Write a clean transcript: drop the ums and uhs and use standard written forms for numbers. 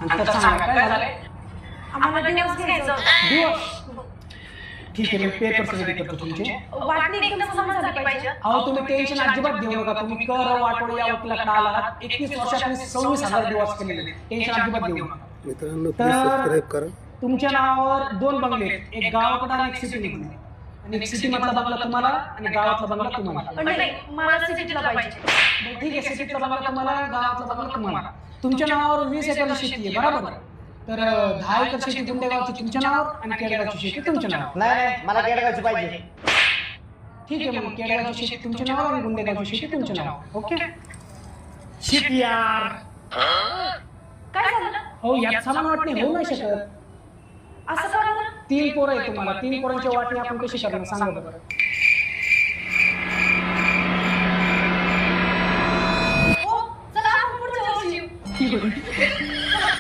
तर सांगा काय झालंय? आम्हाला डिवोर्स घ्यायचा होता. दिवस ठीक आहे, मी पेपर रेडी करतो तुमचे. वाटणी एकदम समान झाली पाहिजे. अहो तुम्ही टेन्शन अजिबात घेऊ नका. तुम्ही कर वाटोळी या वकिलाकडे आलात. 21 वर्षात मी 26,000 दिवस केलेले. टेन्शन अजिबात घेऊ नका. मित्रांनो प्लीज सबस्क्राईब करा. तुमच्या नावावर 2 बंगले आहेत, एक गावाकडे आणि एक सिटी मध्ये. आणि एक सिटी मधला बंगला तुम्हाला आणि गावातला बंगला तुम्हाला. पण नाही, मला सिटीला पाहिजे. बरं, ठीक आहे, सिटीतला बंगला तुम्हाला, गावातला बंगला तुम्हाला. तुमच्या नावावर 20 एकर शेती आहे बरोबर. तर 10 एकर शेती गुंडेगावची तुमच्या नावावर आणि केडगावची शेती तुमच्या नावावर. नाही मला केडगावची पाहिजे. ठीक आहे, मग केडगावची शेती तुमच्या नावावर आणि गुंडेगावची शेती तुमच्या नावावर. ओके. शिट यार. काय झालं? हो, यात समान वाटणी होऊ नाही शकत. असं का बरं? 3 पोरं आहे तुम्हाला. 3 पोरांची वाटणी आपण कशी करणार सांगा बरं. हो, चला आपण पुढच्या वर्षी येऊ. ठीक आहे.